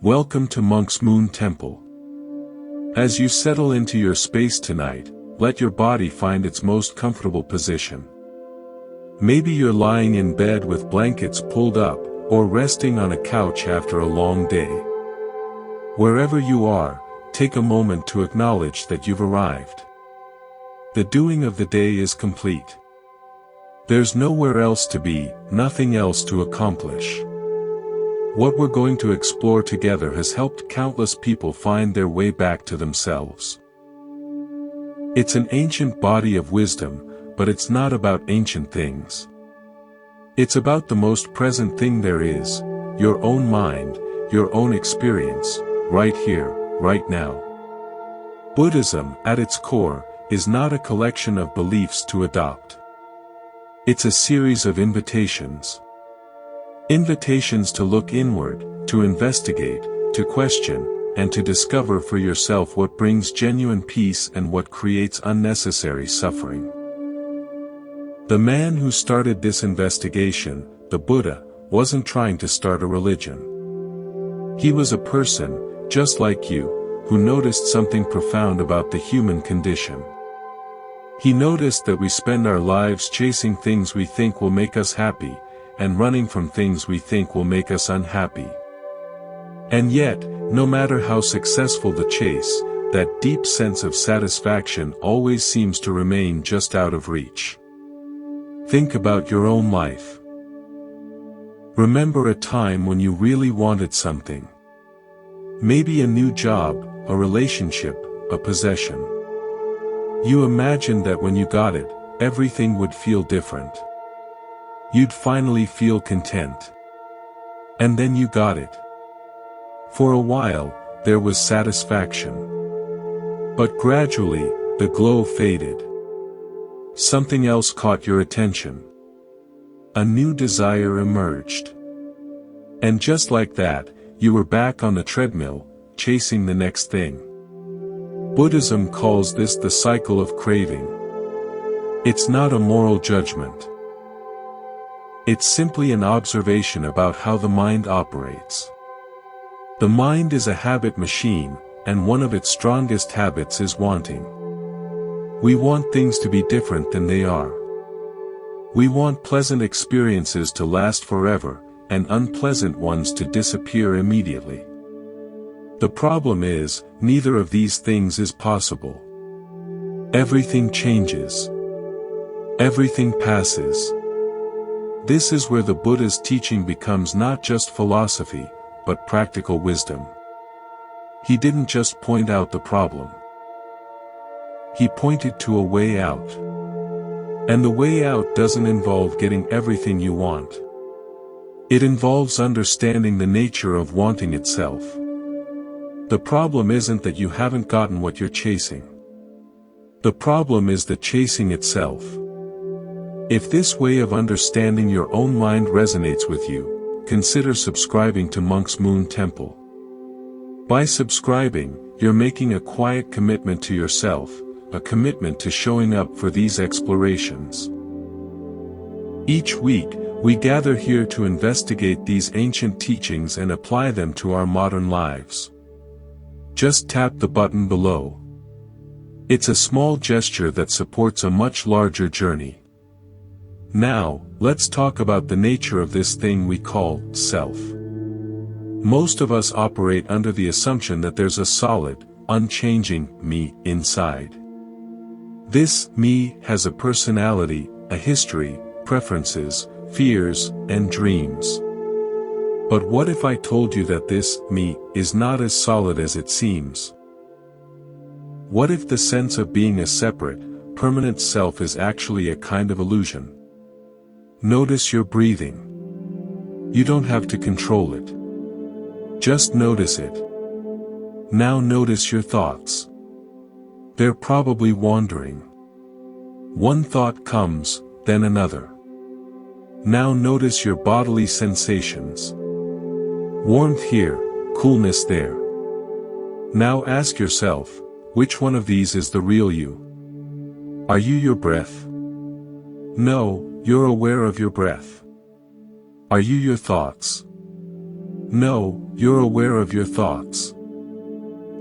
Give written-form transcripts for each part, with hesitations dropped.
Welcome to Monk's Moon Temple. As you settle into your space tonight, let your body find its most comfortable position. Maybe you're lying in bed with blankets pulled up, or resting on a couch after a long day. Wherever you are, take a moment to acknowledge that you've arrived. The doing of the day is complete. There's nowhere else to be, nothing else to accomplish. What we're going to explore together has helped countless people find their way back to themselves. It's an ancient body of wisdom, but it's not about ancient things. It's about the most present thing there is, your own mind, your own experience, right here, right now. Buddhism, at its core, is not a collection of beliefs to adopt. It's a series of invitations. Invitations to look inward, to investigate, to question, and to discover for yourself what brings genuine peace and what creates unnecessary suffering. The man who started this investigation, the Buddha, wasn't trying to start a religion. He was a person, just like you, who noticed something profound about the human condition. He noticed that we spend our lives chasing things we think will make us happy, and running from things we think will make us unhappy. And yet, no matter how successful the chase, that deep sense of satisfaction always seems to remain just out of reach. Think about your own life. Remember a time when you really wanted something. Maybe a new job, a relationship, a possession. You imagined that when you got it, everything would feel different. You'd finally feel content. And then you got it. For a while, there was satisfaction. But gradually, the glow faded. Something else caught your attention. A new desire emerged. And just like that, you were back on the treadmill, chasing the next thing. Buddhism calls this the cycle of craving. It's not a moral judgment. It's simply an observation about how the mind operates. The mind is a habit machine, and one of its strongest habits is wanting. We want things to be different than they are. We want pleasant experiences to last forever, and unpleasant ones to disappear immediately. The problem is, neither of these things is possible. Everything changes. Everything passes. This is where the Buddha's teaching becomes not just philosophy, but practical wisdom. He didn't just point out the problem. He pointed to a way out. And the way out doesn't involve getting everything you want. It involves understanding the nature of wanting itself. The problem isn't that you haven't gotten what you're chasing. The problem is the chasing itself. If this way of understanding your own mind resonates with you, consider subscribing to Monk's Moon Temple. By subscribing, you're making a quiet commitment to yourself, a commitment to showing up for these explorations. Each week, we gather here to investigate these ancient teachings and apply them to our modern lives. Just tap the button below. It's a small gesture that supports a much larger journey. Now, let's talk about the nature of this thing we call self. Most of us operate under the assumption that there's a solid, unchanging me inside. This me has a personality, a history, preferences, fears, and dreams. But what if I told you that this me is not as solid as it seems? What if the sense of being a separate, permanent self is actually a kind of illusion? Notice your breathing. You don't have to control it. Just notice it. Now notice your thoughts. They're probably wandering. One thought comes, then another. Now notice your bodily sensations. Warmth here, coolness there. Now ask yourself, which one of these is the real you? Are you your breath? No, you're aware of your breath. Are you your thoughts? No, you're aware of your thoughts.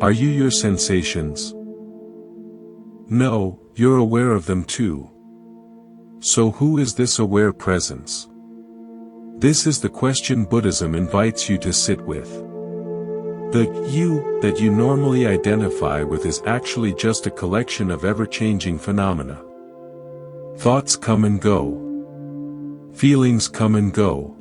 Are you your sensations? No, you're aware of them too. So who is this aware presence? This is the question Buddhism invites you to sit with. The you that you normally identify with is actually just a collection of ever-changing phenomena. Thoughts come and go. Feelings come and go.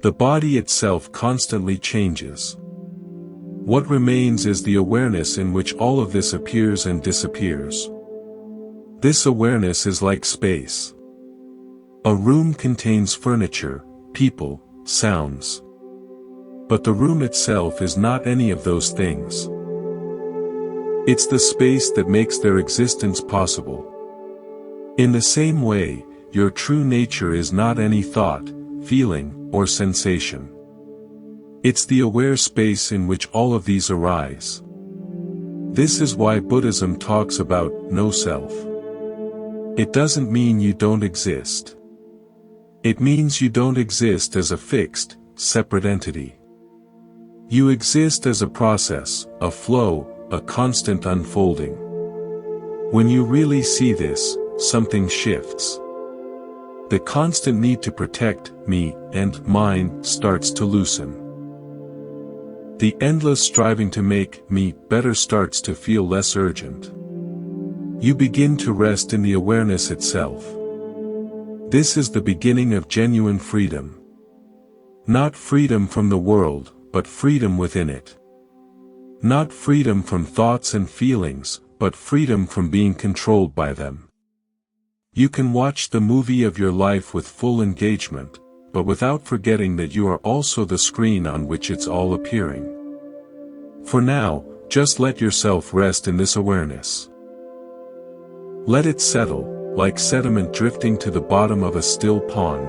The body itself constantly changes. What remains is the awareness in which all of this appears and disappears. This awareness is like space. A room contains furniture, people, sounds. But the room itself is not any of those things. It's the space that makes their existence possible. In the same way, your true nature is not any thought, feeling, or sensation. It's the aware space in which all of these arise. This is why Buddhism talks about no self. It doesn't mean you don't exist. It means you don't exist as a fixed, separate entity. You exist as a process, a flow, a constant unfolding. When you really see this, something shifts. The constant need to protect me and mine starts to loosen. The endless striving to make me better starts to feel less urgent. You begin to rest in the awareness itself. This is the beginning of genuine freedom. Not freedom from the world, but freedom within it. Not freedom from thoughts and feelings, but freedom from being controlled by them. You can watch the movie of your life with full engagement, but without forgetting that you are also the screen on which it's all appearing. For now, just let yourself rest in this awareness. Let it settle, like sediment drifting to the bottom of a still pond.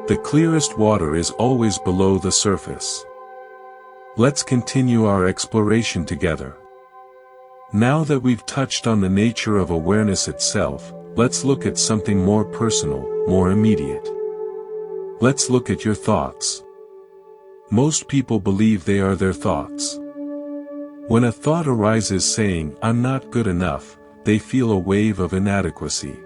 The clearest water is always below the surface. Let's continue our exploration together. Now that we've touched on the nature of awareness itself, let's look at something more personal, more immediate. Let's look at your thoughts. Most people believe they are their thoughts. When a thought arises saying, "I'm not good enough," they feel a wave of inadequacy.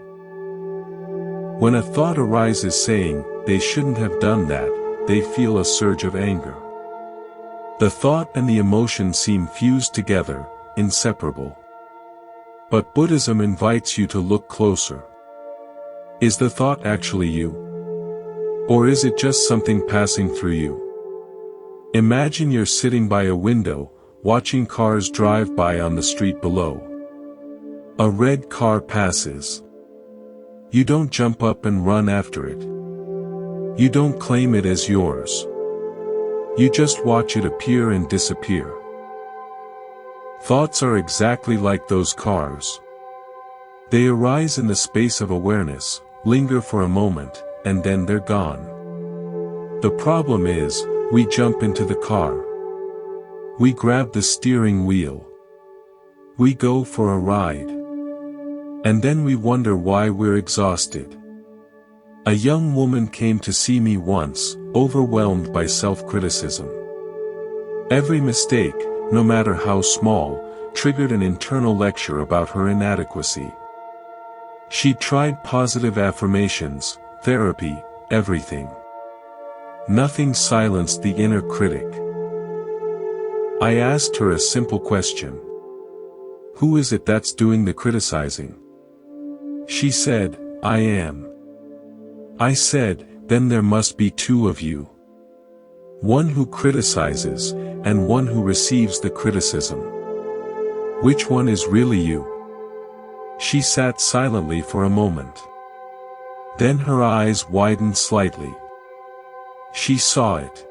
When a thought arises saying, "They shouldn't have done that," they feel a surge of anger. The thought and the emotion seem fused together, inseparable. But Buddhism invites you to look closer. Is the thought actually you? Or is it just something passing through you? Imagine you're sitting by a window, watching cars drive by on the street below. A red car passes. You don't jump up and run after it. You don't claim it as yours. You just watch it appear and disappear. Thoughts are exactly like those cars. They arise in the space of awareness, linger for a moment, and then they're gone. The problem is, we jump into the car. We grab the steering wheel. We go for a ride. And then we wonder why we're exhausted. A young woman came to see me once, overwhelmed by self-criticism. Every mistake, no matter how small, triggered an internal lecture about her inadequacy. She tried positive affirmations, therapy, everything. Nothing silenced the inner critic. I asked her a simple question. Who is it that's doing the criticizing? She said, I am. I said, then there must be two of you. One who criticizes, and one who receives the criticism. Which one is really you? She sat silently for a moment. Then her eyes widened slightly. She saw it.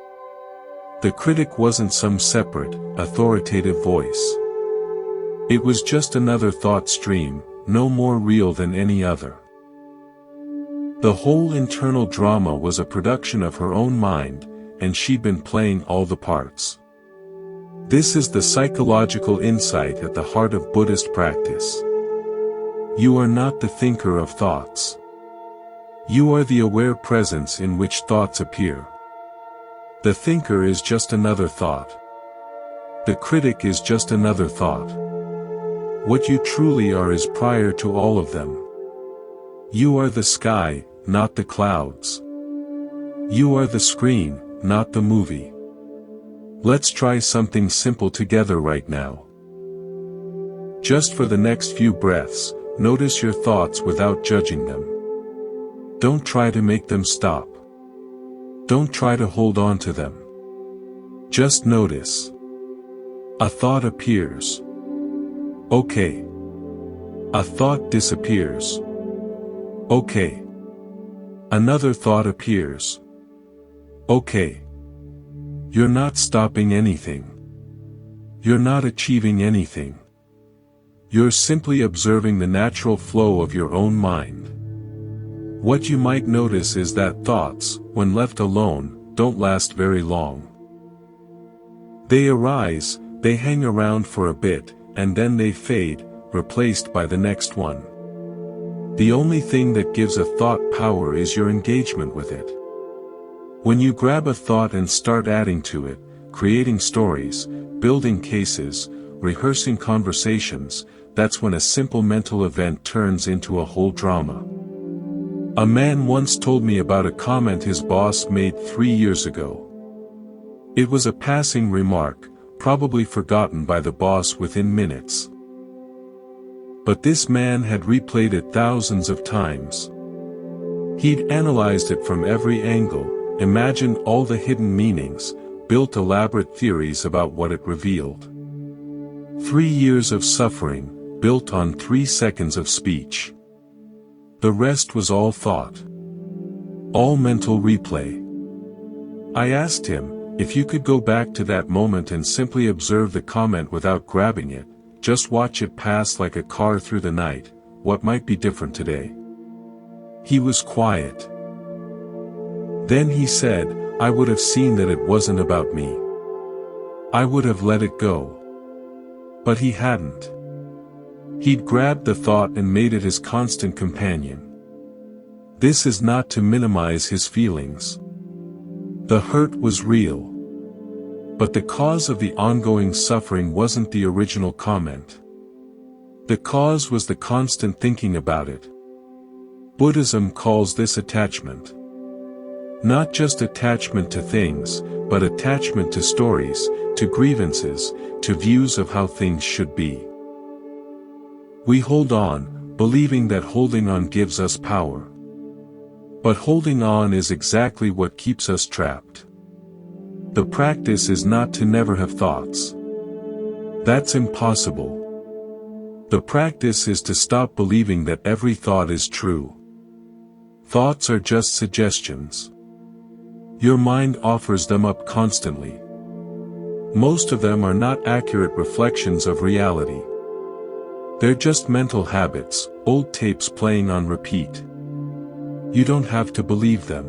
The critic wasn't some separate, authoritative voice. It was just another thought stream, no more real than any other. The whole internal drama was a production of her own mind, and she'd been playing all the parts. This is the psychological insight at the heart of Buddhist practice. You are not the thinker of thoughts. You are the aware presence in which thoughts appear. The thinker is just another thought. The critic is just another thought. What you truly are is prior to all of them. You are the sky, not the clouds. You are the screen, not the movie. Let's try something simple together right now. Just for the next few breaths, notice your thoughts without judging them. Don't try to make them stop. Don't try to hold on to them. Just notice. A thought appears. Okay. A thought disappears. Okay. Another thought appears. Okay. You're not stopping anything. You're not achieving anything. You're simply observing the natural flow of your own mind. What you might notice is that thoughts, when left alone, don't last very long. They arise, they hang around for a bit, and then they fade, replaced by the next one. The only thing that gives a thought power is your engagement with it. When you grab a thought and start adding to it, creating stories, building cases, rehearsing conversations, that's when a simple mental event turns into a whole drama. A man once told me about a comment his boss made 3 years ago. It was a passing remark, probably forgotten by the boss within minutes. But this man had replayed it thousands of times. He'd analyzed it from every angle, imagined all the hidden meanings, built elaborate theories about what it revealed. 3 years of suffering, built on 3 seconds of speech. The rest was all thought. All mental replay. I asked him, if you could go back to that moment and simply observe the comment without grabbing it, just watch it pass like a car through the night, what might be different today? He was quiet. Then he said, I would have seen that it wasn't about me. I would have let it go. But he hadn't. He'd grabbed the thought and made it his constant companion. This is not to minimize his feelings. The hurt was real. But the cause of the ongoing suffering wasn't the original comment. The cause was the constant thinking about it. Buddhism calls this attachment. Not just attachment to things, but attachment to stories, to grievances, to views of how things should be. We hold on, believing that holding on gives us power. But holding on is exactly what keeps us trapped. The practice is not to never have thoughts. That's impossible. The practice is to stop believing that every thought is true. Thoughts are just suggestions. Your mind offers them up constantly. Most of them are not accurate reflections of reality. They're just mental habits, old tapes playing on repeat. You don't have to believe them.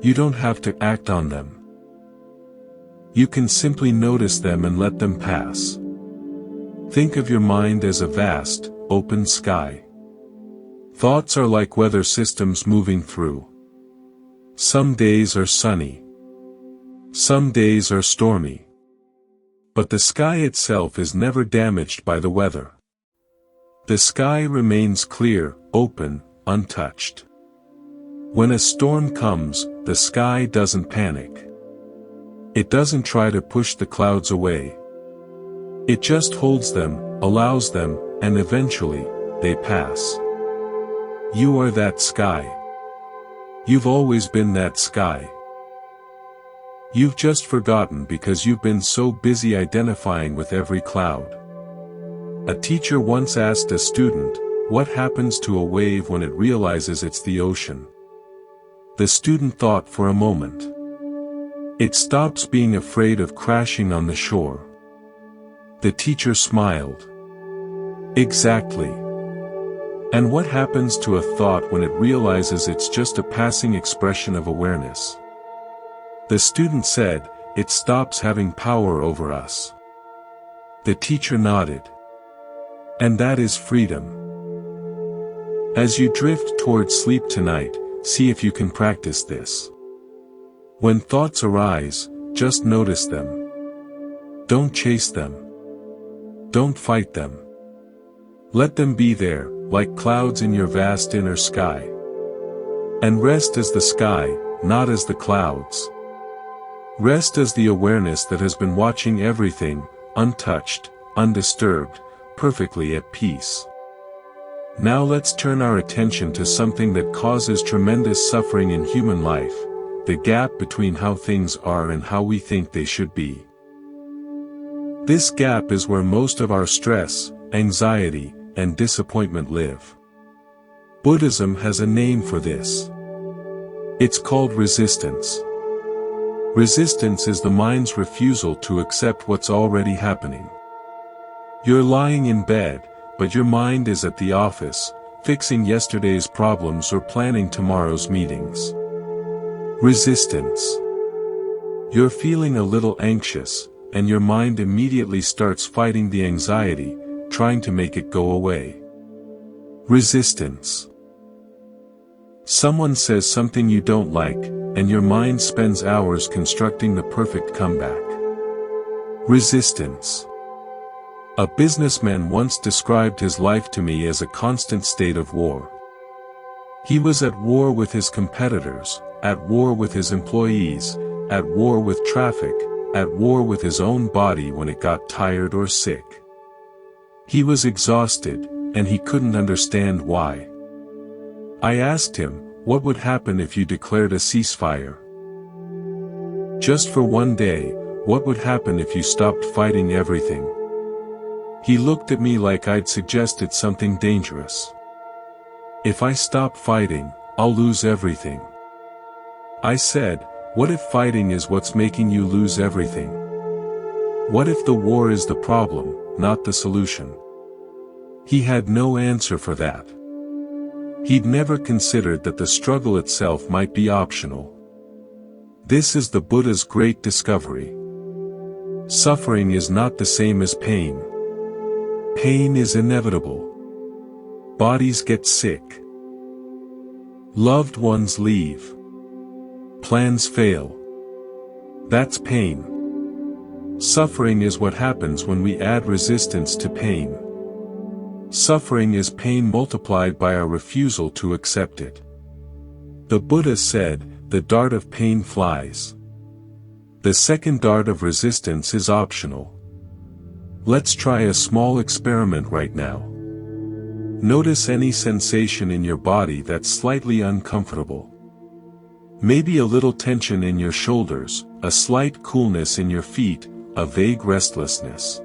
You don't have to act on them. You can simply notice them and let them pass. Think of your mind as a vast, open sky. Thoughts are like weather systems moving through. Some days are sunny. Some days are stormy. But the sky itself is never damaged by the weather. The sky remains clear, open, untouched. When a storm comes, the sky doesn't panic. It doesn't try to push the clouds away. It just holds them, allows them, and eventually, they pass. You are that sky. You've always been that sky. You've just forgotten because you've been so busy identifying with every cloud. A teacher once asked a student, what happens to a wave when it realizes it's the ocean? The student thought for a moment. It stops being afraid of crashing on the shore. The teacher smiled. Exactly. And what happens to a thought when it realizes it's just a passing expression of awareness? The student said, it stops having power over us. The teacher nodded. And that is freedom. As you drift towards sleep tonight, see if you can practice this. When thoughts arise, just notice them. Don't chase them. Don't fight them. Let them be there, like clouds in your vast inner sky. And rest as the sky, not as the clouds. Rest as the awareness that has been watching everything, untouched, undisturbed, perfectly at peace. Now let's turn our attention to something that causes tremendous suffering in human life, the gap between how things are and how we think they should be. This gap is where most of our stress, anxiety, and disappointment live. Buddhism has a name for this. It's called resistance. Resistance is the mind's refusal to accept what's already happening. You're lying in bed, but your mind is at the office, fixing yesterday's problems or planning tomorrow's meetings. Resistance. You're feeling a little anxious, and your mind immediately starts fighting the anxiety, trying to make it go away. Resistance. Someone says something you don't like, and your mind spends hours constructing the perfect comeback. Resistance. A businessman once described his life to me as a constant state of war. He was at war with his competitors, at war with his employees, at war with traffic, at war with his own body when it got tired or sick. He was exhausted, and he couldn't understand why. I asked him, what would happen if you declared a ceasefire? Just for one day, what would happen if you stopped fighting everything? He looked at me like I'd suggested something dangerous. If I stop fighting, I'll lose everything. I said, what if fighting is what's making you lose everything? What if the war is the problem, not the solution? He had no answer for that. He'd never considered that the struggle itself might be optional. This is the Buddha's great discovery. Suffering is not the same as pain. Pain is inevitable. Bodies get sick. Loved ones leave. Plans fail. That's pain. Suffering is what happens when we add resistance to pain. Suffering is pain multiplied by our refusal to accept it. The Buddha said, the dart of pain flies. The second dart of resistance is optional. Let's try a small experiment right now. Notice any sensation in your body that's slightly uncomfortable. Maybe a little tension in your shoulders, a slight coolness in your feet, a vague restlessness.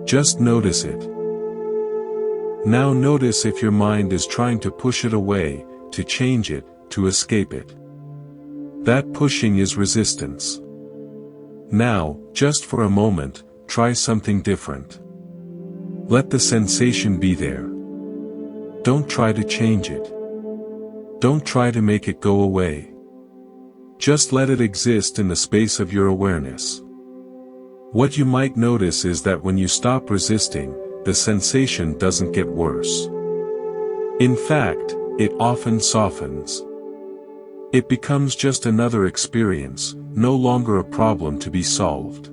Just notice it. Now notice if your mind is trying to push it away, to change it, to escape it. That pushing is resistance. Now, just for a moment, try something different. Let the sensation be there. Don't try to change it. Don't try to make it go away. Just let it exist in the space of your awareness. What you might notice is that when you stop resisting, the sensation doesn't get worse. In fact, it often softens. It becomes just another experience, no longer a problem to be solved.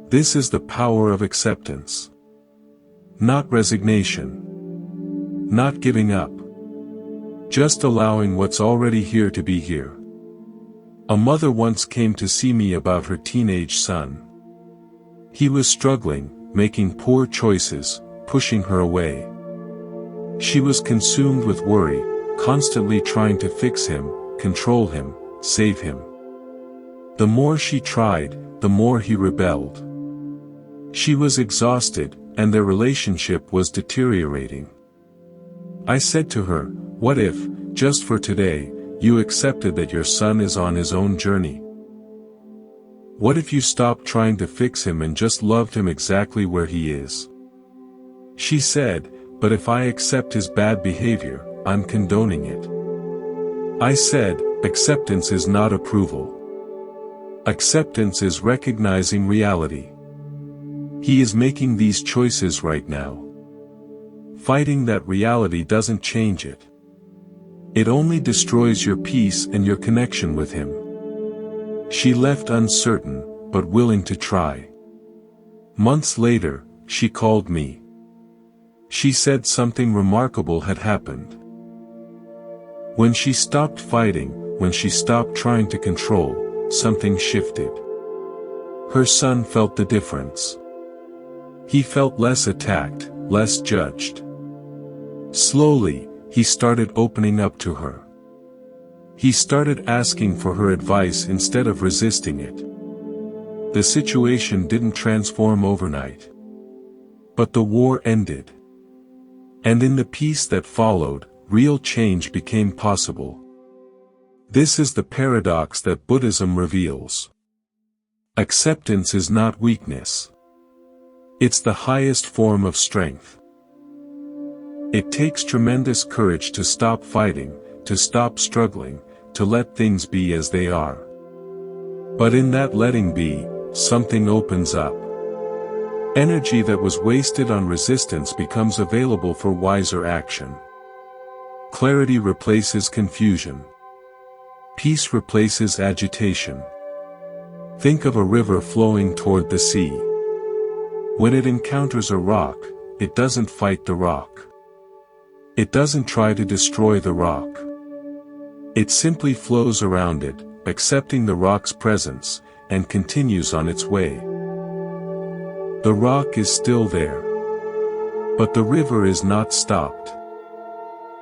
This is the power of acceptance. Not resignation. Not giving up. Just allowing what's already here to be here. A mother once came to see me about her teenage son. He was struggling, making poor choices, pushing her away. She was consumed with worry, constantly trying to fix him, control him, save him. The more she tried, the more he rebelled. She was exhausted, and their relationship was deteriorating. I said to her, what if, just for today, you accepted that your son is on his own journey? What if you stopped trying to fix him and just loved him exactly where he is? She said, but if I accept his bad behavior, I'm condoning it. I said, acceptance is not approval. Acceptance is recognizing reality. He is making these choices right now. Fighting that reality doesn't change it. It only destroys your peace and your connection with him. She left uncertain, but willing to try. Months later, she called me. She said something remarkable had happened. When she stopped fighting, when she stopped trying to control, something shifted. Her son felt the difference. He felt less attacked, less judged. Slowly, he started opening up to her. He started asking for her advice instead of resisting it. The situation didn't transform overnight. But the war ended. And in the peace that followed, real change became possible. This is the paradox that Buddhism reveals. Acceptance is not weakness. It's the highest form of strength. It takes tremendous courage to stop fighting, to stop struggling, to let things be as they are. But in that letting be, something opens up. Energy that was wasted on resistance becomes available for wiser action. Clarity replaces confusion. Peace replaces agitation. Think of a river flowing toward the sea. When it encounters a rock, it doesn't fight the rock. It doesn't try to destroy the rock. It simply flows around it, accepting the rock's presence, and continues on its way. The rock is still there. But the river is not stopped.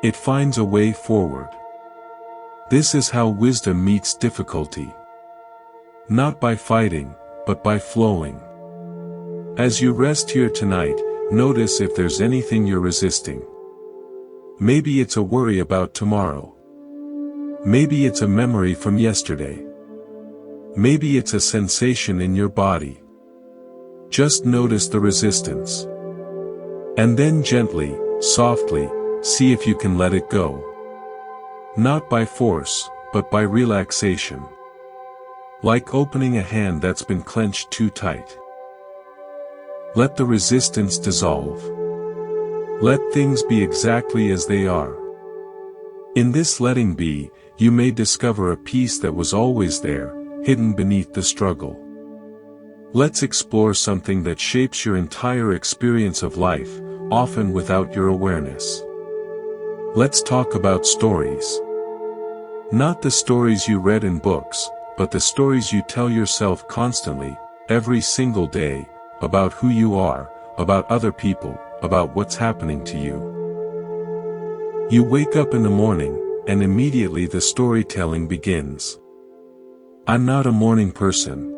It finds a way forward. This is how wisdom meets difficulty. Not by fighting, but by flowing. As you rest here tonight, notice if there's anything you're resisting. Maybe it's a worry about tomorrow. Maybe it's a memory from yesterday. Maybe it's a sensation in your body. Just notice the resistance. And then gently, softly, see if you can let it go. Not by force, but by relaxation. Like opening a hand that's been clenched too tight. Let the resistance dissolve. Let things be exactly as they are. In this letting be, you may discover a peace that was always there, hidden beneath the struggle. Let's explore something that shapes your entire experience of life, often without your awareness. Let's talk about stories. Not the stories you read in books, but the stories you tell yourself constantly, every single day, about who you are, about other people, about what's happening to you. You wake up in the morning, and immediately the storytelling begins. I'm not a morning person.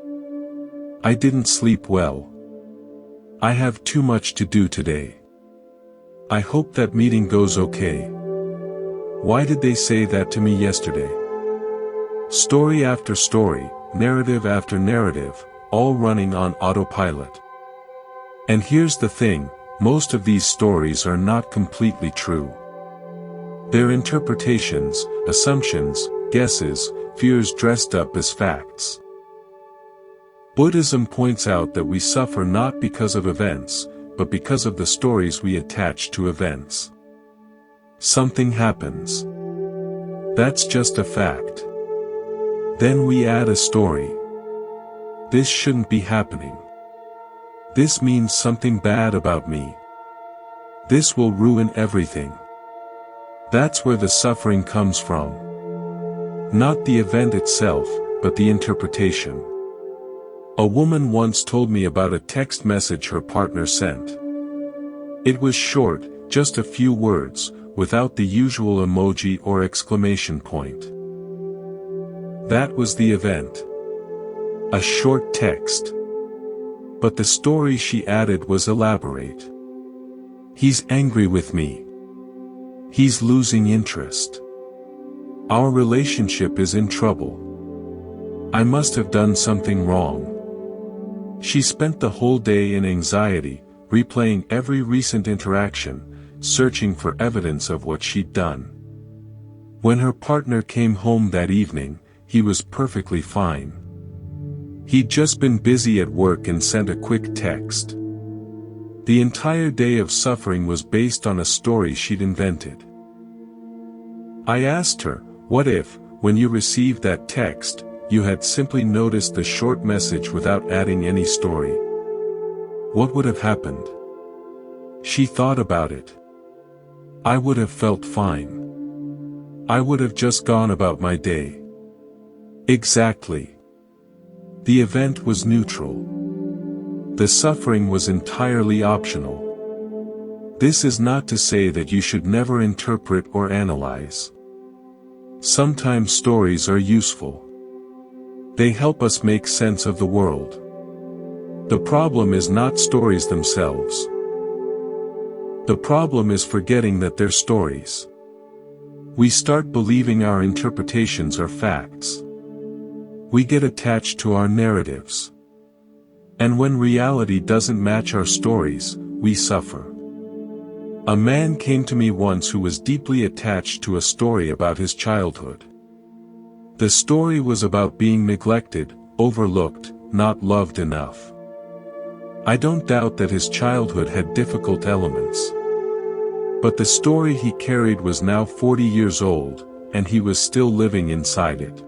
I didn't sleep well. I have too much to do today. I hope that meeting goes okay. Why did they say that to me yesterday? Story after story, narrative after narrative, all running on autopilot. And here's the thing, most of these stories are not completely true. They're interpretations, assumptions, guesses, fears dressed up as facts. Buddhism points out that we suffer not because of events, but because of the stories we attach to events. Something happens. That's just a fact. Then we add a story. This shouldn't be happening. This means something bad about me. This will ruin everything. That's where the suffering comes from. Not the event itself, but the interpretation. A woman once told me about a text message her partner sent. It was short, just a few words, without the usual emoji or exclamation point. That was the event. A short text. But the story she added was elaborate. He's angry with me. He's losing interest. Our relationship is in trouble. I must have done something wrong. She spent the whole day in anxiety, replaying every recent interaction, searching for evidence of what she'd done. When her partner came home that evening, he was perfectly fine. He'd just been busy at work and sent a quick text. The entire day of suffering was based on a story she'd invented. I asked her, what if, when you received that text, you had simply noticed the short message without adding any story? What would have happened? She thought about it. I would have felt fine. I would have just gone about my day. Exactly. The event was neutral. The suffering was entirely optional. This is not to say that you should never interpret or analyze. Sometimes stories are useful. They help us make sense of the world. The problem is not stories themselves. The problem is forgetting that they're stories. We start believing our interpretations are facts. We get attached to our narratives. And when reality doesn't match our stories, we suffer. A man came to me once who was deeply attached to a story about his childhood. The story was about being neglected, overlooked, not loved enough. I don't doubt that his childhood had difficult elements. But the story he carried was now 40 years old, and he was still living inside it.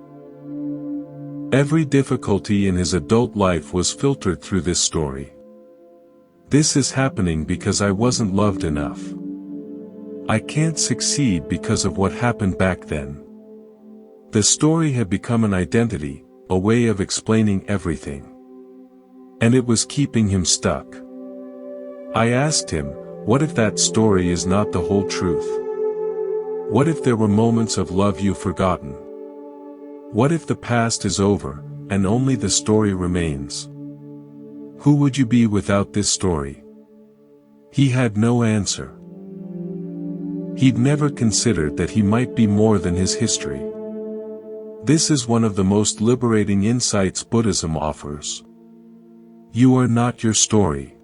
Every difficulty in his adult life was filtered through this story. This is happening because I wasn't loved enough. I can't succeed because of what happened back then. The story had become an identity, a way of explaining everything. And it was keeping him stuck. I asked him, what if that story is not the whole truth? What if there were moments of love you've forgotten? What if the past is over, and only the story remains? Who would you be without this story? He had no answer. He'd never considered that he might be more than his history. This is one of the most liberating insights Buddhism offers. You are not your story.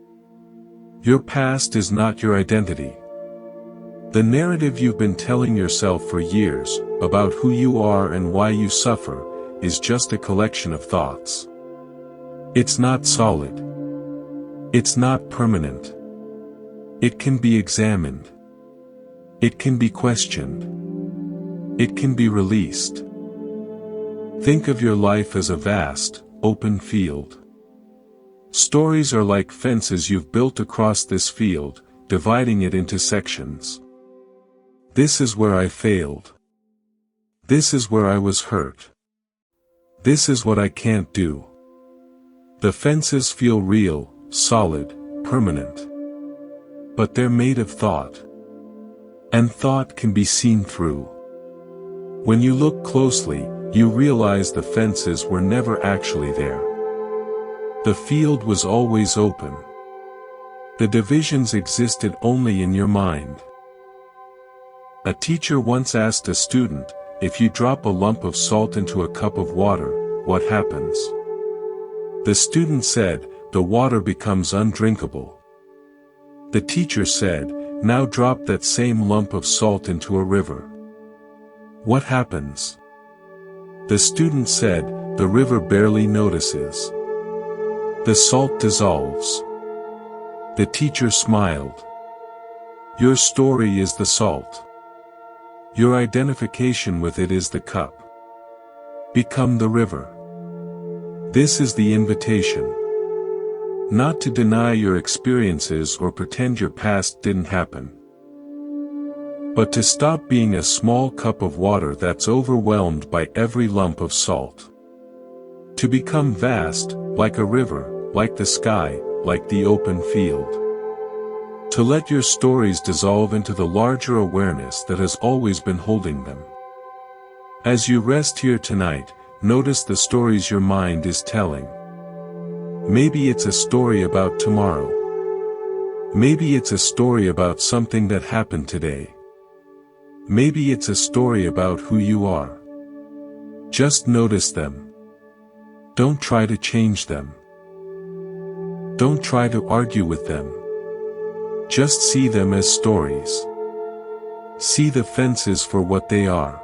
Your past is not your identity. The narrative you've been telling yourself for years, about who you are and why you suffer, is just a collection of thoughts. It's not solid. It's not permanent. It can be examined. It can be questioned. It can be released. Think of your life as a vast, open field. Stories are like fences you've built across this field, dividing it into sections. This is where I failed. This is where I was hurt. This is what I can't do. The fences feel real, solid, permanent. But they're made of thought. And thought can be seen through. When you look closely, you realize the fences were never actually there. The field was always open. The divisions existed only in your mind. A teacher once asked a student, if you drop a lump of salt into a cup of water, what happens? The student said, the water becomes undrinkable. The teacher said, now drop that same lump of salt into a river. What happens? The student said, the river barely notices. The salt dissolves. The teacher smiled. Your story is the salt. Your identification with it is the cup. Become the river. This is the invitation. Not to deny your experiences or pretend your past didn't happen. But to stop being a small cup of water that's overwhelmed by every lump of salt. To become vast, like a river, like the sky, like the open field. To let your stories dissolve into the larger awareness that has always been holding them. As you rest here tonight, notice the stories your mind is telling. Maybe it's a story about tomorrow. Maybe it's a story about something that happened today. Maybe it's a story about who you are. Just notice them. Don't try to change them. Don't try to argue with them. Just see them as stories. See the fences for what they are.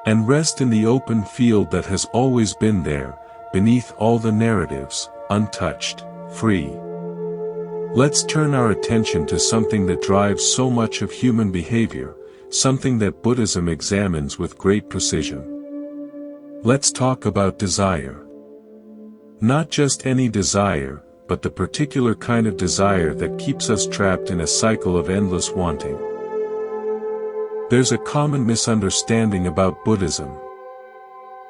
And rest in the open field that has always been there, beneath all the narratives, untouched, free. Let's turn our attention to something that drives so much of human behavior, something that Buddhism examines with great precision. Let's talk about desire. Not just any desire, but the particular kind of desire that keeps us trapped in a cycle of endless wanting. There's a common misunderstanding about Buddhism.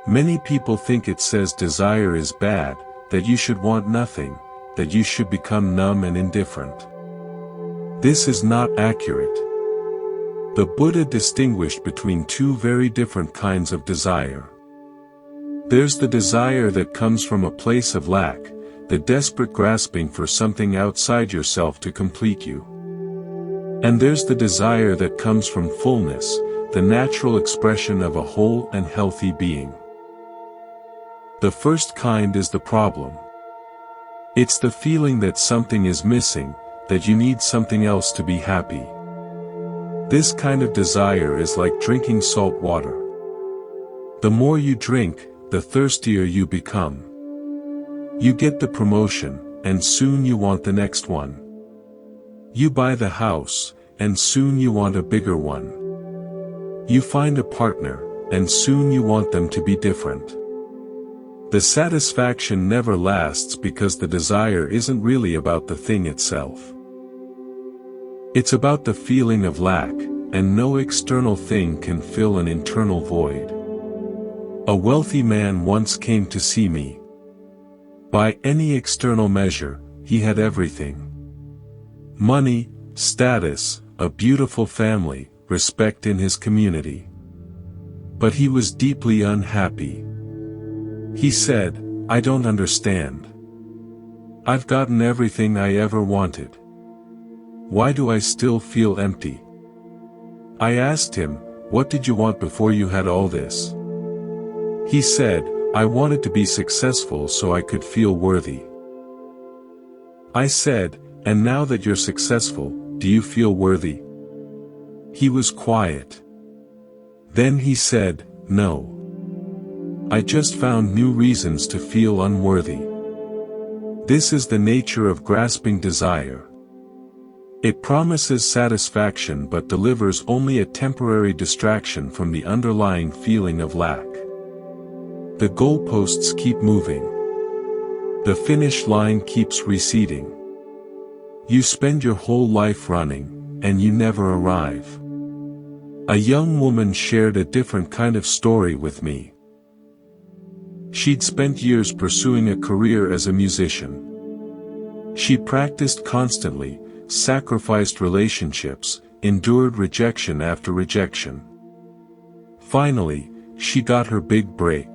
Many people think it says desire is bad, that you should want nothing, that you should become numb and indifferent. This is not accurate. The Buddha distinguished between two very different kinds of desire. There's the desire that comes from a place of lack, the desperate grasping for something outside yourself to complete you. And there's the desire that comes from fullness, the natural expression of a whole and healthy being. The first kind is the problem. It's the feeling that something is missing, that you need something else to be happy. This kind of desire is like drinking salt water. The more you drink, the thirstier you become. You get the promotion, and soon you want the next one. You buy the house, and soon you want a bigger one. You find a partner, and soon you want them to be different. The satisfaction never lasts because the desire isn't really about the thing itself. It's about the feeling of lack, and no external thing can fill an internal void. A wealthy man once came to see me. By any external measure, he had everything. Money, status, a beautiful family, respect in his community. But he was deeply unhappy. He said, "I don't understand. I've gotten everything I ever wanted. Why do I still feel empty?" I asked him, "What did you want before you had all this?" He said, "I wanted to be successful so I could feel worthy." I said, "And now that you're successful, do you feel worthy?" He was quiet. Then he said, "No. I just found new reasons to feel unworthy." This is the nature of grasping desire. It promises satisfaction but delivers only a temporary distraction from the underlying feeling of lack. The goalposts keep moving. The finish line keeps receding. You spend your whole life running, and you never arrive. A young woman shared a different kind of story with me. She'd spent years pursuing a career as a musician. She practiced constantly, sacrificed relationships, endured rejection after rejection. Finally, she got her big break.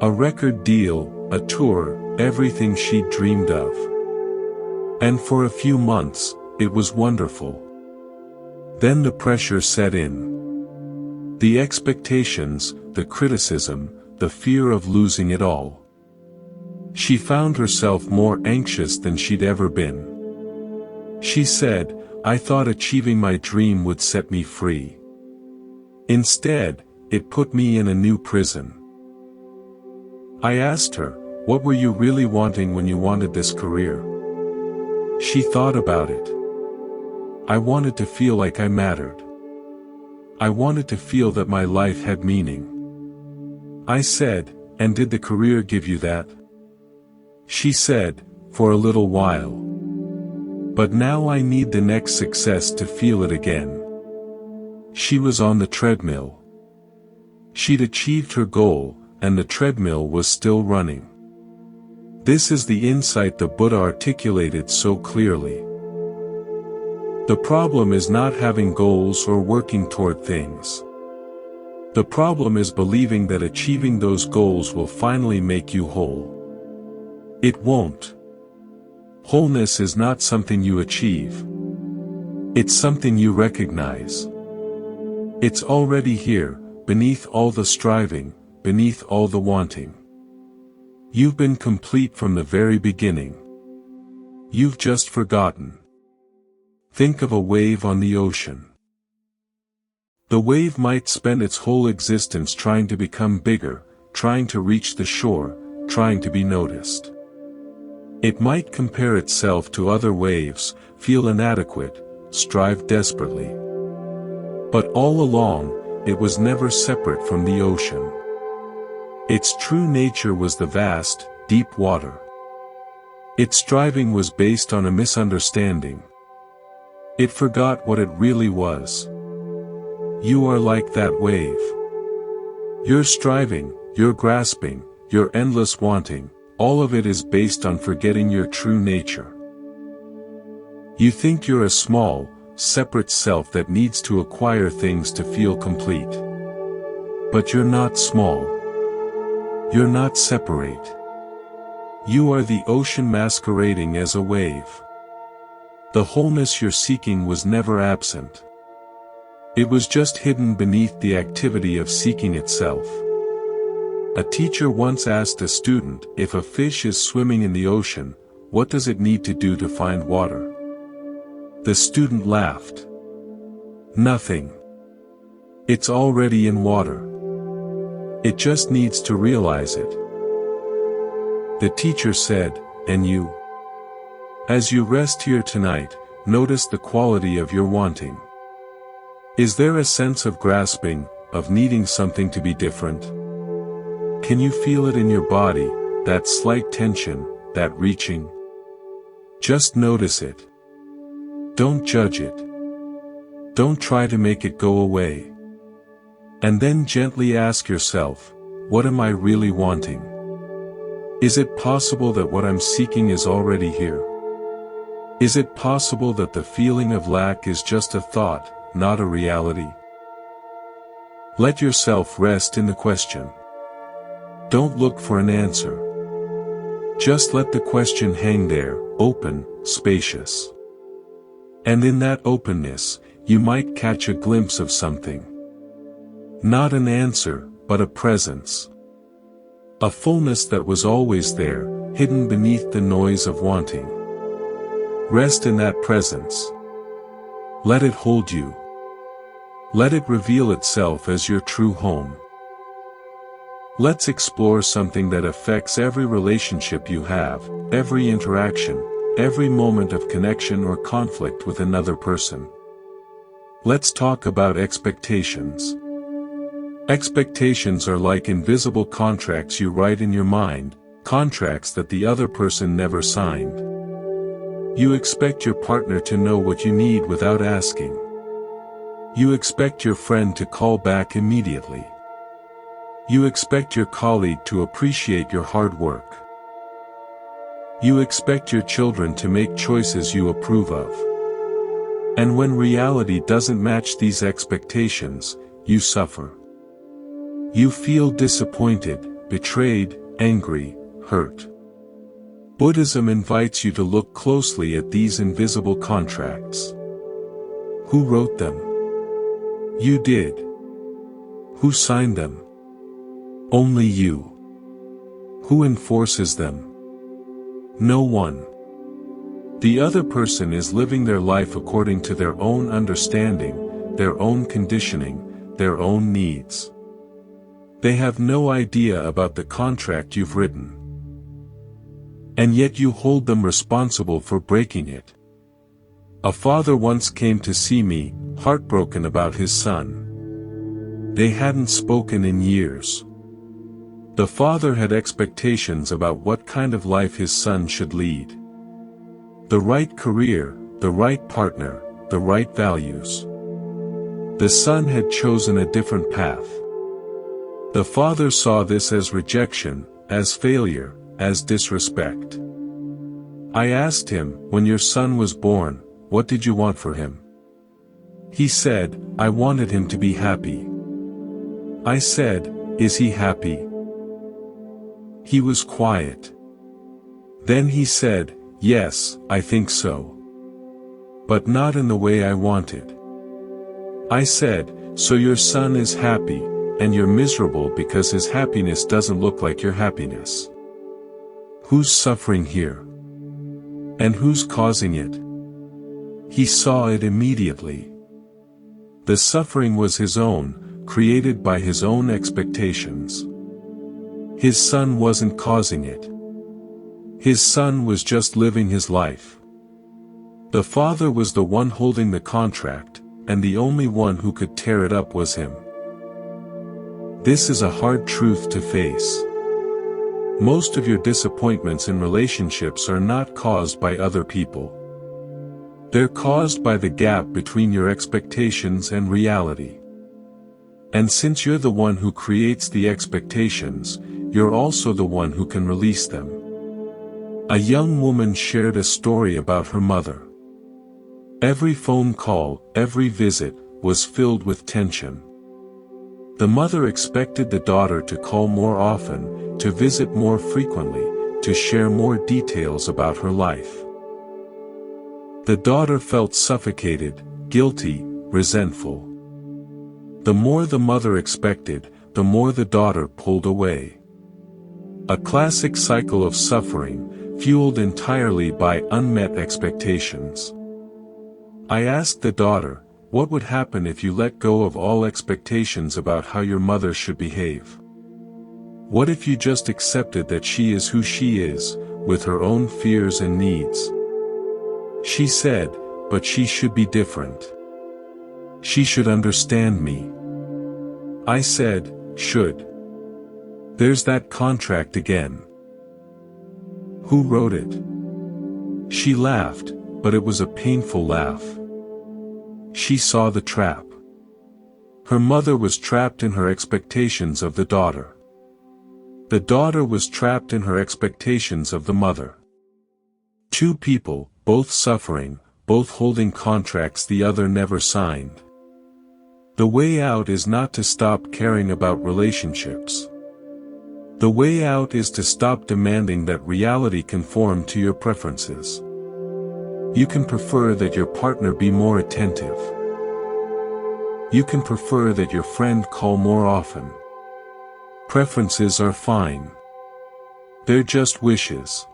A record deal, a tour, everything she'd dreamed of. And for a few months, it was wonderful. Then the pressure set in. The expectations, the criticism, the fear of losing it all. She found herself more anxious than she'd ever been. She said, "I thought achieving my dream would set me free. Instead, it put me in a new prison." I asked her, "What were you really wanting when you wanted this career?" She thought about it. "I wanted to feel like I mattered. I wanted to feel that my life had meaning." I said, "And did the career give you that?" She said, "For a little while. But now I need the next success to feel it again." She was on the treadmill. She'd achieved her goal, and the treadmill was still running. This is the insight the Buddha articulated so clearly. The problem is not having goals or working toward things. The problem is believing that achieving those goals will finally make you whole. It won't. Wholeness is not something you achieve. It's something you recognize. It's already here, beneath all the striving, beneath all the wanting. You've been complete from the very beginning. You've just forgotten. Think of a wave on the ocean. The wave might spend its whole existence trying to become bigger, trying to reach the shore, trying to be noticed. It might compare itself to other waves, feel inadequate, strive desperately. But all along, it was never separate from the ocean. Its true nature was the vast, deep water. Its striving was based on a misunderstanding. It forgot what it really was. You are like that wave. Your striving, your grasping, your endless wanting, all of it is based on forgetting your true nature. You think you're a small, separate self that needs to acquire things to feel complete. But you're not small. You're not separate. You are the ocean masquerading as a wave. The wholeness you're seeking was never absent. It was just hidden beneath the activity of seeking itself. A teacher once asked a student, if a fish is swimming in the ocean, what does it need to do to find water? The student laughed. Nothing. It's already in water. It just needs to realize it. The teacher said, and you? As you rest here tonight, notice the quality of your wanting. Is there a sense of grasping, of needing something to be different? Can you feel it in your body, that slight tension, that reaching? Just notice it. Don't judge it. Don't try to make it go away. And then gently ask yourself, what am I really wanting? Is it possible that what I'm seeking is already here? Is it possible that the feeling of lack is just a thought, not a reality? Let yourself rest in the question. Don't look for an answer. Just let the question hang there, open, spacious. And in that openness, you might catch a glimpse of something. Not an answer, but a presence. A fullness that was always there, hidden beneath the noise of wanting. Rest in that presence. Let it hold you. Let it reveal itself as your true home. Let's explore something that affects every relationship you have, every interaction, every moment of connection or conflict with another person. Let's talk about expectations. Expectations are like invisible contracts you write in your mind, contracts that the other person never signed. You expect your partner to know what you need without asking. You expect your friend to call back immediately. You expect your colleague to appreciate your hard work. You expect your children to make choices you approve of. And when reality doesn't match these expectations, you suffer. You feel disappointed, betrayed, angry, hurt. Buddhism invites you to look closely at these invisible contracts. Who wrote them? You did. Who signed them? Only you. Who enforces them? No one. The other person is living their life according to their own understanding, their own conditioning, their own needs. They have no idea about the contract you've written. And yet you hold them responsible for breaking it. A father once came to see me, heartbroken about his son. They hadn't spoken in years. The father had expectations about what kind of life his son should lead. The right career, the right partner, the right values. The son had chosen a different path. The father saw this as rejection, as failure, as disrespect. I asked him, when your son was born, what did you want for him? He said, I wanted him to be happy. I said, is he happy? He was quiet. Then he said, yes, I think so. But not in the way I wanted. I said, so your son is happy, and you're miserable because his happiness doesn't look like your happiness. Who's suffering here? And who's causing it? He saw it immediately. The suffering was his own, created by his own expectations. His son wasn't causing it. His son was just living his life. The father was the one holding the contract, and the only one who could tear it up was him. This is a hard truth to face. Most of your disappointments in relationships are not caused by other people. They're caused by the gap between your expectations and reality. And since you're the one who creates the expectations, you're also the one who can release them. A young woman shared a story about her mother. Every phone call, every visit, was filled with tension. The mother expected the daughter to call more often, to visit more frequently, to share more details about her life. The daughter felt suffocated, guilty, resentful. The more the mother expected, the more the daughter pulled away. A classic cycle of suffering, fueled entirely by unmet expectations. I asked the daughter, what would happen if you let go of all expectations about how your mother should behave? What if you just accepted that she is who she is, with her own fears and needs? She said, but she should be different. She should understand me. I said, should. There's that contract again. Who wrote it? She laughed, but it was a painful laugh. She saw the trap. Her mother was trapped in her expectations of the daughter. The daughter was trapped in her expectations of the mother. Two people, both suffering, both holding contracts the other never signed. The way out is not to stop caring about relationships. The way out is to stop demanding that reality conform to your preferences. You can prefer that your partner be more attentive. You can prefer that your friend call more often. Preferences are fine. They're just wishes.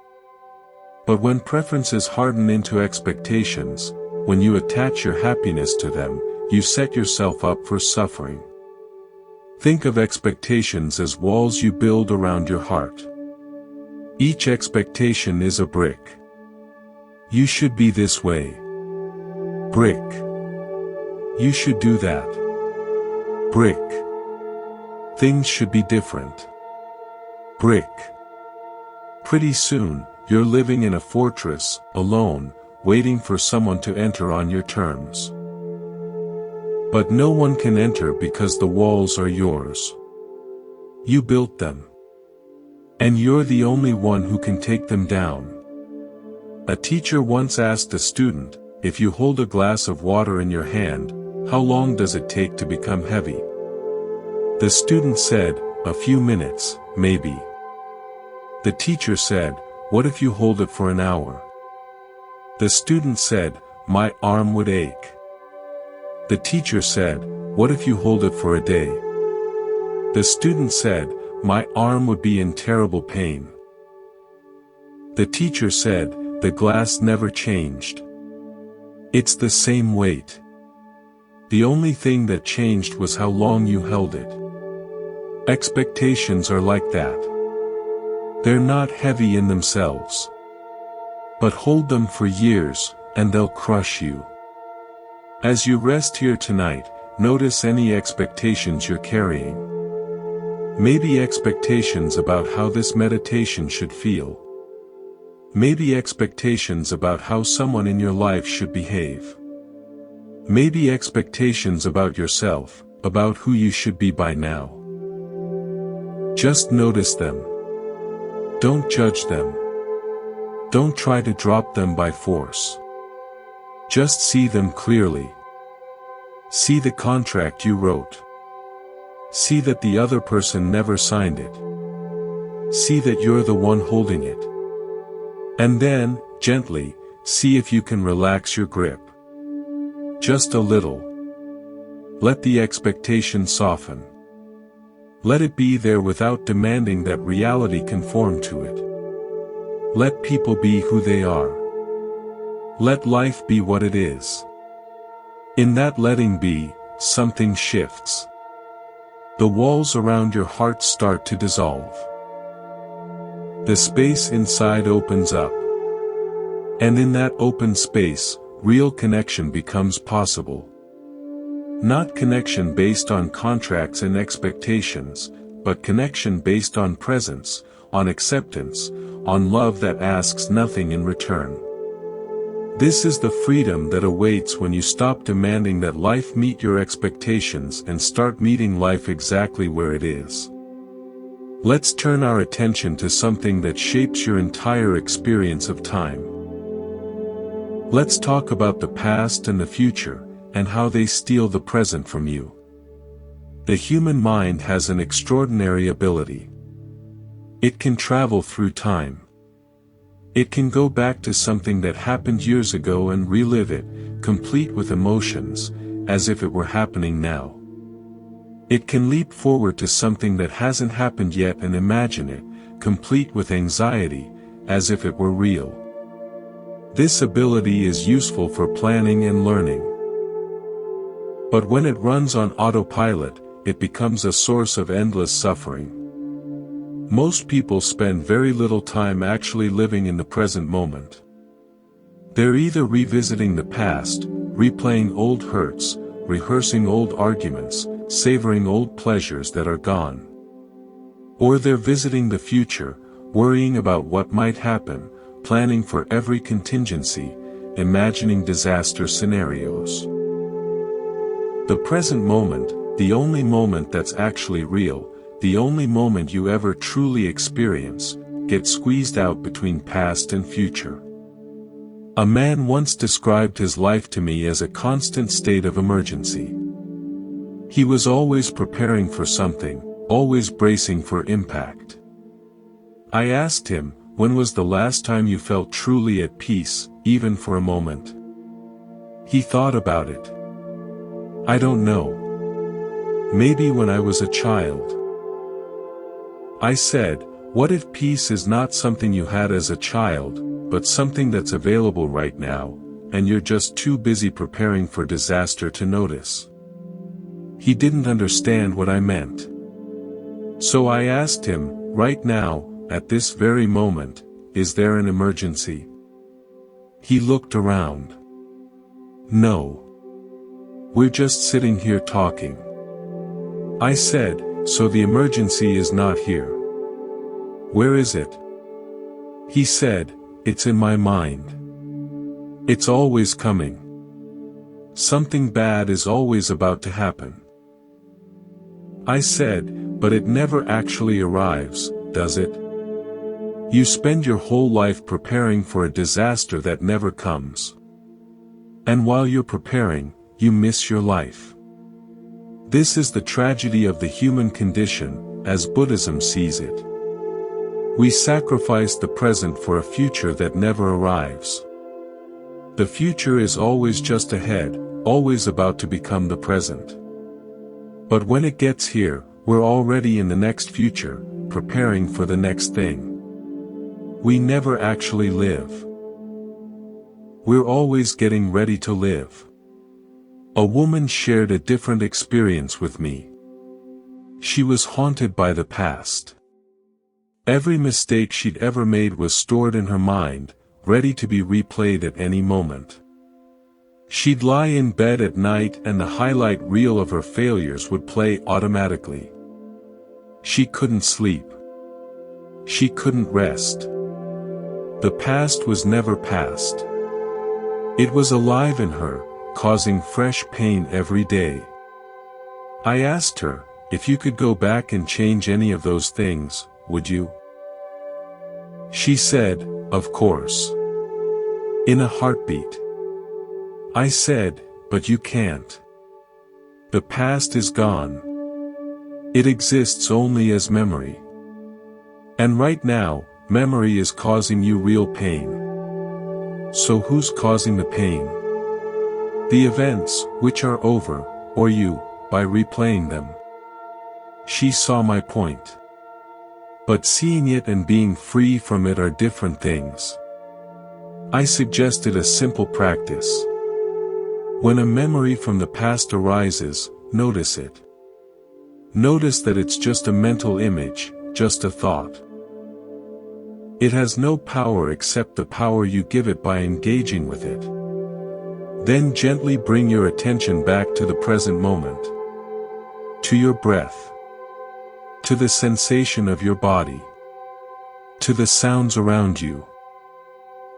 But when preferences harden into expectations, when you attach your happiness to them, you set yourself up for suffering. Think of expectations as walls you build around your heart. Each expectation is a brick. You should be this way. Brick. You should do that. Brick. Things should be different. Brick. Pretty soon, you're living in a fortress, alone, waiting for someone to enter on your terms. But no one can enter because the walls are yours. You built them. And you're the only one who can take them down. A teacher once asked a student, if you hold a glass of water in your hand, how long does it take to become heavy? The student said, a few minutes, maybe. The teacher said, what if you hold it for an hour? The student said, my arm would ache. The teacher said, what if you hold it for a day? The student said, my arm would be in terrible pain. The teacher said, the glass never changed. It's the same weight. The only thing that changed was how long you held it. Expectations are like that. They're not heavy in themselves. But hold them for years, and they'll crush you. As you rest here tonight, notice any expectations you're carrying. Maybe expectations about how this meditation should feel. Maybe expectations about how someone in your life should behave. Maybe expectations about yourself, about who you should be by now. Just notice them. Don't judge them. Don't try to drop them by force. Just see them clearly. See the contract you wrote. See that the other person never signed it. See that you're the one holding it. And then, gently, see if you can relax your grip. Just a little. Let the expectation soften. Let it be there without demanding that reality conform to it. Let people be who they are. Let life be what it is. In that letting be, something shifts. The walls around your heart start to dissolve. The space inside opens up. And in that open space, real connection becomes possible. Not connection based on contracts and expectations, but connection based on presence, on acceptance, on love that asks nothing in return. This is the freedom that awaits when you stop demanding that life meet your expectations and start meeting life exactly where it is. Let's turn our attention to something that shapes your entire experience of time. Let's talk about the past and the future, and how they steal the present from you. The human mind has an extraordinary ability. It can travel through time. It can go back to something that happened years ago and relive it, complete with emotions, as if it were happening now. It can leap forward to something that hasn't happened yet and imagine it, complete with anxiety, as if it were real. This ability is useful for planning and learning. But when it runs on autopilot, it becomes a source of endless suffering. Most people spend very little time actually living in the present moment. They're either revisiting the past, replaying old hurts, rehearsing old arguments, savoring old pleasures that are gone. Or they're visiting the future, worrying about what might happen, planning for every contingency, imagining disaster scenarios. The present moment, the only moment that's actually real, the only moment you ever truly experience, gets squeezed out between past and future. A man once described his life to me as a constant state of emergency. He was always preparing for something, always bracing for impact. I asked him, when was the last time you felt truly at peace, even for a moment? He thought about it. I don't know. Maybe when I was a child. I said, what if peace is not something you had as a child, but something that's available right now, and you're just too busy preparing for disaster to notice? He didn't understand what I meant. So I asked him, right now, at this very moment, is there an emergency? He looked around. No. We're just sitting here talking. I said, so the emergency is not here. Where is it? He said, it's in my mind. It's always coming. Something bad is always about to happen. I said, but it never actually arrives, does it? You spend your whole life preparing for a disaster that never comes. And while you're preparing, you miss your life. This is the tragedy of the human condition, as Buddhism sees it. We sacrifice the present for a future that never arrives. The future is always just ahead, always about to become the present. But when it gets here, we're already in the next future, preparing for the next thing. We never actually live. We're always getting ready to live. A woman shared a different experience with me. She was haunted by the past. Every mistake she'd ever made was stored in her mind, ready to be replayed at any moment. She'd lie in bed at night and the highlight reel of her failures would play automatically. She couldn't sleep. She couldn't rest. The past was never past. It was alive in her, causing fresh pain every day. I asked her, if you could go back and change any of those things, would you? She said, of course. In a heartbeat. I said, but you can't. The past is gone. It exists only as memory. And right now, memory is causing you real pain. So who's causing the pain? The events, which are over, or you, by replaying them. She saw my point. But seeing it and being free from it are different things. I suggested a simple practice. When a memory from the past arises, notice it. Notice that it's just a mental image, just a thought. It has no power except the power you give it by engaging with it. Then gently bring your attention back to the present moment. To your breath. To the sensation of your body. To the sounds around you.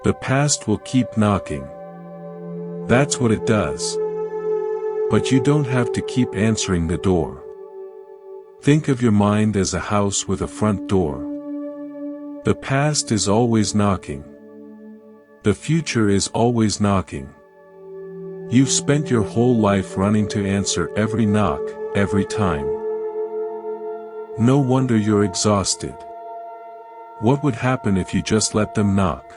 The past will keep knocking. That's what it does. But you don't have to keep answering the door. Think of your mind as a house with a front door. The past is always knocking. The future is always knocking. You've spent your whole life running to answer every knock, every time. No wonder you're exhausted. What would happen if you just let them knock?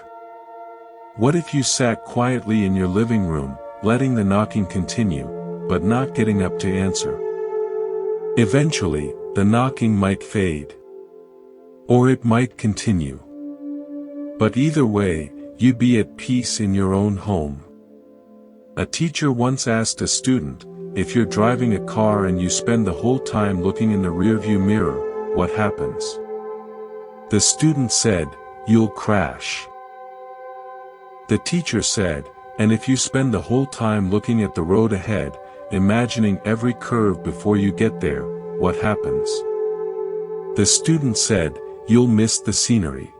What if you sat quietly in your living room, letting the knocking continue, but not getting up to answer? Eventually, the knocking might fade. Or it might continue. But either way, you'd be at peace in your own home. A teacher once asked a student, if you're driving a car and you spend the whole time looking in the rearview mirror, what happens? The student said, you'll crash. The teacher said, and if you spend the whole time looking at the road ahead, imagining every curve before you get there, what happens? The student said, you'll miss the scenery.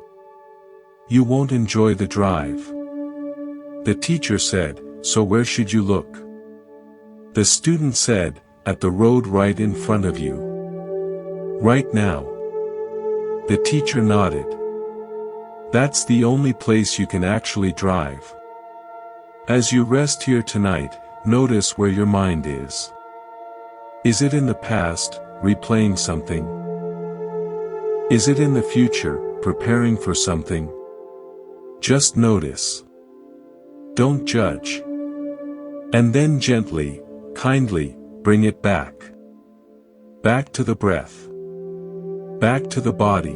You won't enjoy the drive. The teacher said, so where should you look? The student said, at the road right in front of you. Right now. The teacher nodded. That's the only place you can actually drive. As you rest here tonight, notice where your mind is. Is it in the past, replaying something? Is it in the future, preparing for something? Just notice. Don't judge. And then gently, kindly, bring it back. Back to the breath. Back to the body.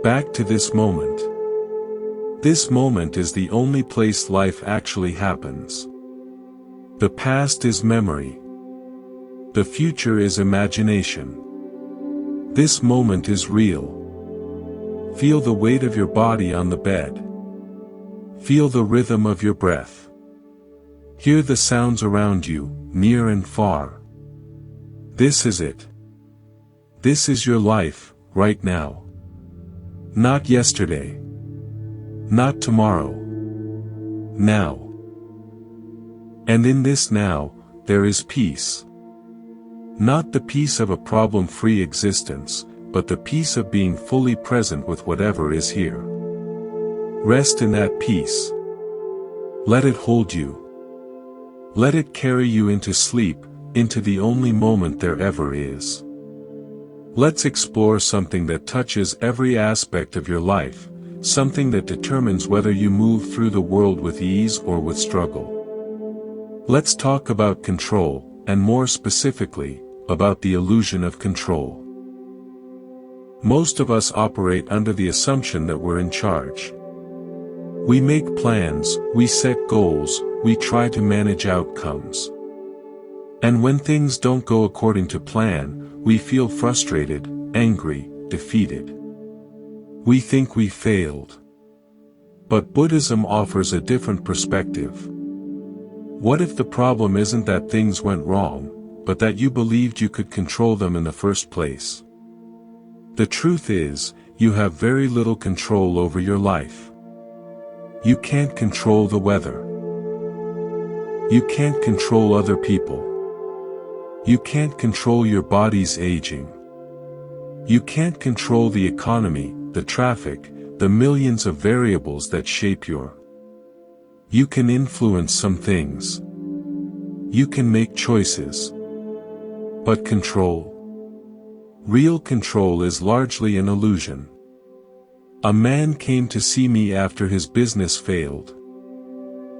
Back to this moment. This moment is the only place life actually happens. The past is memory. The future is imagination. This moment is real. Feel the weight of your body on the bed. Feel the rhythm of your breath. Hear the sounds around you, near and far. This is it. This is your life, right now. Not yesterday. Not tomorrow. Now. And in this now, there is peace. Not the peace of a problem-free existence, but the peace of being fully present with whatever is here. Rest in that peace. Let it hold you. Let it carry you into sleep, into the only moment there ever is. Let's explore something that touches every aspect of your life, something that determines whether you move through the world with ease or with struggle. Let's talk about control, and more specifically, about the illusion of control. Most of us operate under the assumption that we're in charge. We make plans, we set goals, we try to manage outcomes. And when things don't go according to plan, we feel frustrated, angry, defeated. We think we failed. But Buddhism offers a different perspective. What if the problem isn't that things went wrong, but that you believed you could control them in the first place? The truth is, you have very little control over your life. You can't control the weather. You can't control other people. You can't control your body's aging. You can't control the economy, the traffic, the millions of variables that shape your. You can influence some things. You can make choices. But control? Real control is largely an illusion. A man came to see me after his business failed.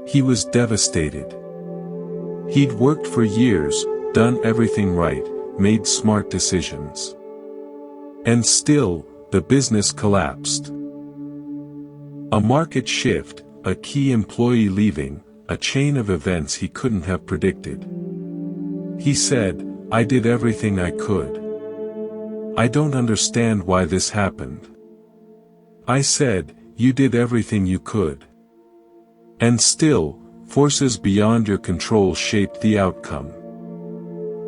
He was devastated. He'd worked for years, done everything right, made smart decisions. And still, the business collapsed. A market shift, a key employee leaving, a chain of events he couldn't have predicted. He said, "I did everything I could. I don't understand why this happened." I said, "You did everything you could. And still, forces beyond your control shaped the outcome.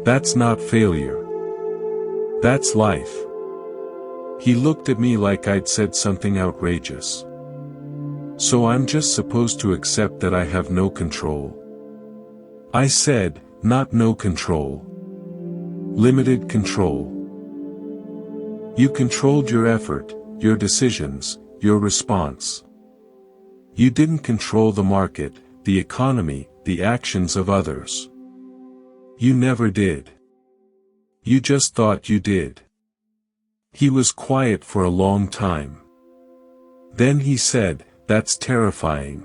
That's not failure. That's life. He looked at me like I'd said something outrageous. So I'm just supposed to accept that I have no control? I said, not no control. Limited control. You controlled your effort, your decisions, your response. You didn't control the market, the economy, the actions of others. You never did. You just thought you did. He was quiet for a long time. Then he said, "That's terrifying."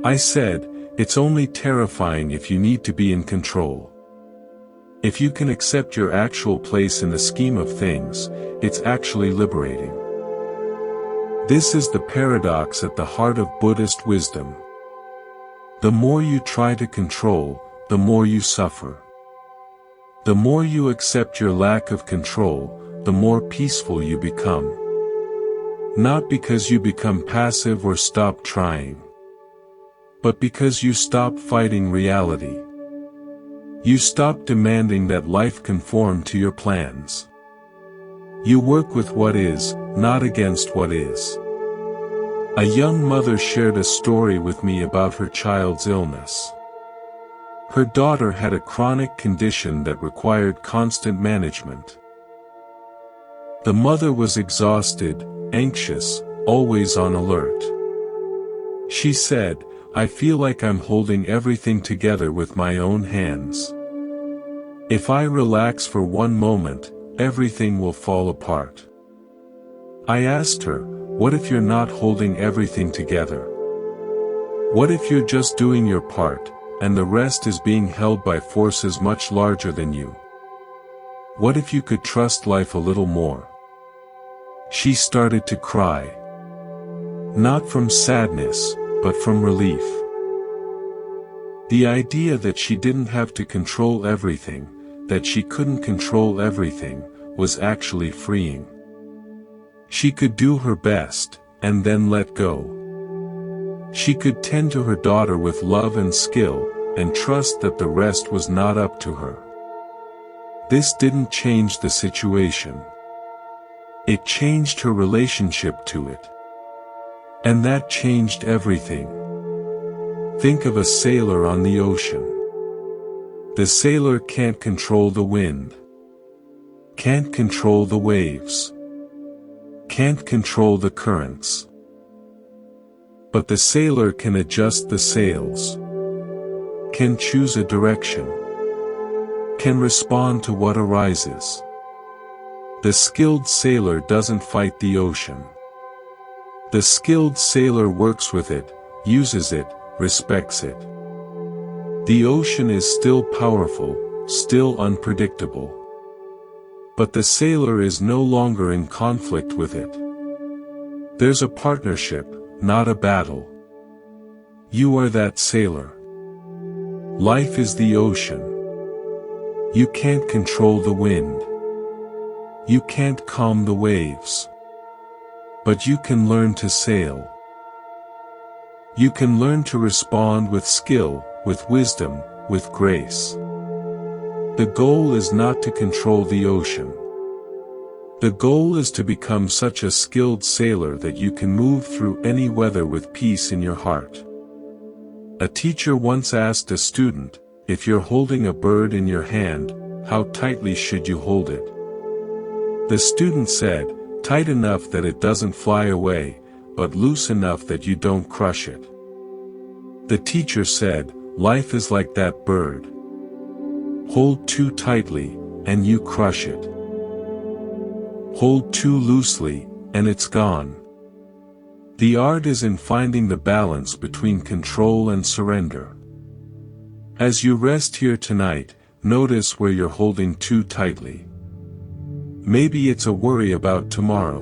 I said, "It's only terrifying if you need to be in control. If you can accept your actual place in the scheme of things, it's actually liberating." This is the paradox at the heart of Buddhist wisdom. The more you try to control, the more you suffer. The more you accept your lack of control, the more peaceful you become. Not because you become passive or stop trying, but because you stop fighting reality. You stop demanding that life conform to your plans. You work with what is, not against what is. A young mother shared a story with me about her child's illness. Her daughter had a chronic condition that required constant management. The mother was exhausted, anxious, always on alert. She said, "I feel like I'm holding everything together with my own hands. If I relax for one moment, everything will fall apart." I asked her, "What if you're not holding everything together? What if you're just doing your part, and the rest is being held by forces much larger than you? What if you could trust life a little more?" She started to cry. Not from sadness, but from relief. The idea that she didn't have to control everything, that she couldn't control everything, was actually freeing. She could do her best, and then let go. She could tend to her daughter with love and skill, and trust that the rest was not up to her. This didn't change the situation. It changed her relationship to it. And that changed everything. Think of a sailor on the ocean. The sailor can't control the wind. Can't control the waves. Can't control the currents. But the sailor can adjust the sails. Can choose a direction. Can respond to what arises. The skilled sailor doesn't fight the ocean. The skilled sailor works with it, uses it, respects it. The ocean is still powerful, still unpredictable. But the sailor is no longer in conflict with it. There's a partnership, not a battle. You are that sailor. Life is the ocean. You can't control the wind. You can't calm the waves. But you can learn to sail. You can learn to respond with skill, with wisdom, with grace. The goal is not to control the ocean. The goal is to become such a skilled sailor that you can move through any weather with peace in your heart. A teacher once asked a student, "If you're holding a bird in your hand, how tightly should you hold it?" The student said, "Tight enough that it doesn't fly away, but loose enough that you don't crush it." The teacher said, "Life is like that bird. Hold too tightly, and you crush it. Hold too loosely, and it's gone." The art is in finding the balance between control and surrender. As you rest here tonight, notice where you're holding too tightly. Maybe it's a worry about tomorrow.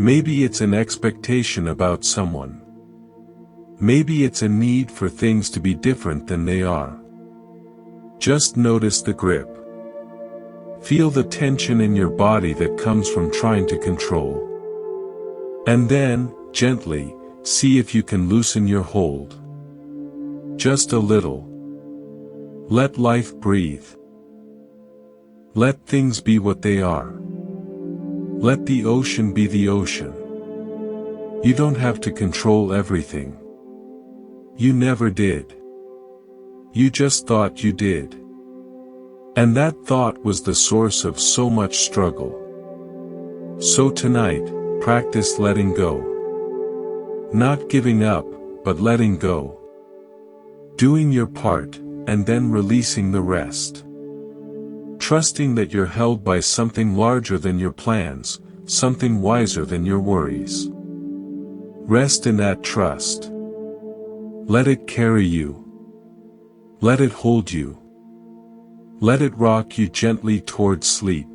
Maybe it's an expectation about someone. Maybe it's a need for things to be different than they are. Just notice the grip. Feel the tension in your body that comes from trying to control. And then, gently, see if you can loosen your hold. Just a little. Let life breathe. Let things be what they are. Let the ocean be the ocean. You don't have to control everything. You never did. You just thought you did. And that thought was the source of so much struggle. So tonight, practice letting go. Not giving up, but letting go. Doing your part, and then releasing the rest. Trusting that you're held by something larger than your plans, something wiser than your worries. Rest in that trust. Let it carry you. Let it hold you. Let it rock you gently towards sleep.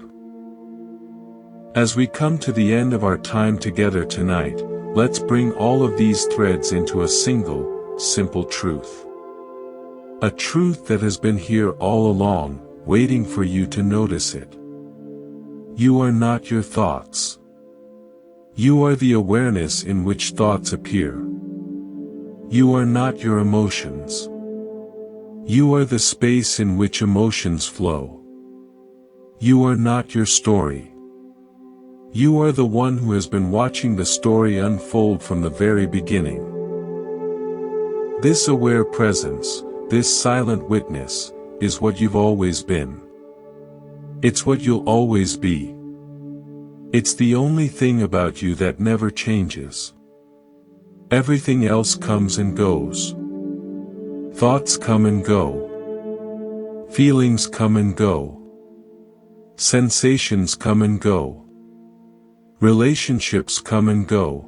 As we come to the end of our time together tonight, let's bring all of these threads into a single, simple truth. A truth that has been here all along, waiting for you to notice it. You are not your thoughts. You are the awareness in which thoughts appear. You are not your emotions. You are the space in which emotions flow. You are not your story. You are the one who has been watching the story unfold from the very beginning. This aware presence, this silent witness, is what you've always been. It's what you'll always be. It's the only thing about you that never changes. Everything else comes and goes. Thoughts come and go. Feelings come and go. Sensations come and go. Relationships come and go.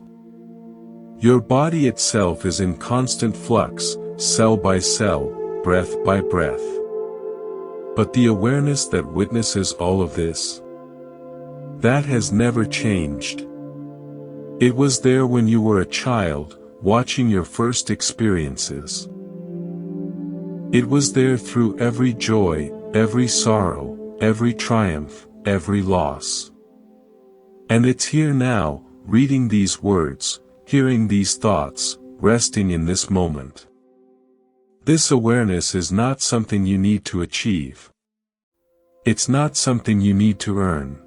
Your body itself is in constant flux, cell by cell, breath by breath. But the awareness that witnesses all of this, that has never changed. It was there when you were a child, watching your first experiences. It was there through every joy, every sorrow, every triumph, every loss. And it's here now, reading these words, hearing these thoughts, resting in this moment. This awareness is not something you need to achieve. It's not something you need to earn.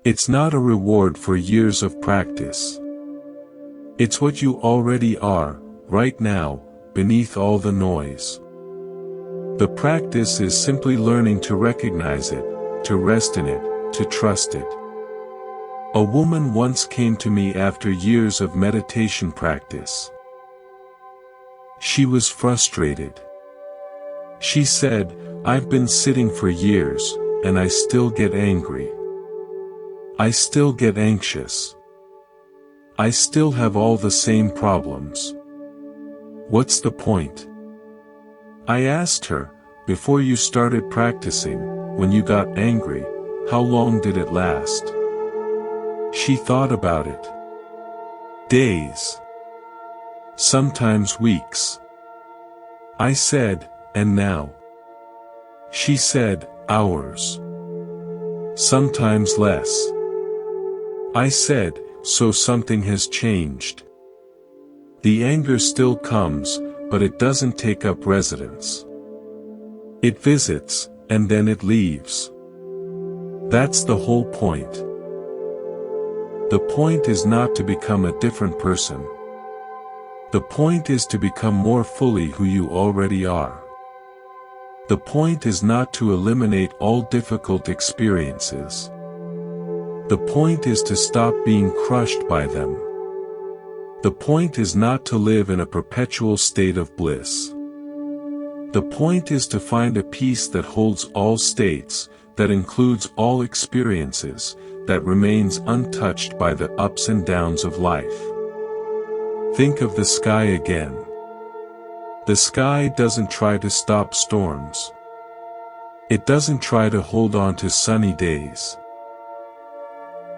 It's not a reward for years of practice. It's what you already are, right now, beneath all the noise. The practice is simply learning to recognize it, to rest in it, to trust it. A woman once came to me after years of meditation practice. She was frustrated. She said, "I've been sitting for years, and I still get angry. I still get anxious. I still have all the same problems. What's the point?" I asked her, "Before you started practicing, when you got angry, how long did it last?" She thought about it. Days. Sometimes weeks. I said, "And now?" She said, "Hours. Sometimes less." I said, "So something has changed. The anger still comes, but it doesn't take up residence. It visits, and then it leaves. That's the whole point. The point is not to become a different person. The point is to become more fully who you already are. The point is not to eliminate all difficult experiences. The point is to stop being crushed by them. The point is not to live in a perpetual state of bliss. The point is to find a peace that holds all states, that includes all experiences, that remains untouched by the ups and downs of life. Think of the sky again. The sky doesn't try to stop storms. It doesn't try to hold on to sunny days.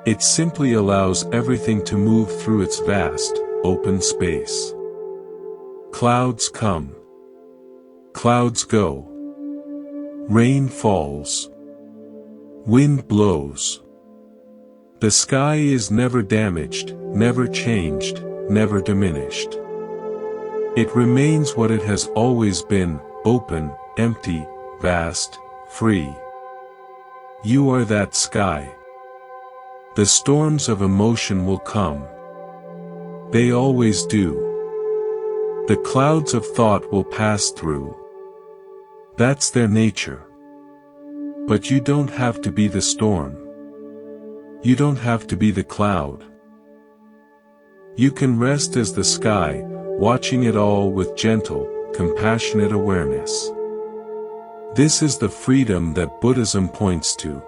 It simply allows everything to move through its vast, open space. Clouds come. Clouds go. Rain falls. Wind blows. The sky is never damaged, never changed, never diminished. It remains what it has always been, open, empty, vast, free. You are that sky. The storms of emotion will come. They always do. The clouds of thought will pass through. That's their nature. But you don't have to be the storm. You don't have to be the cloud. You can rest as the sky, watching it all with gentle, compassionate awareness. This is the freedom that Buddhism points to.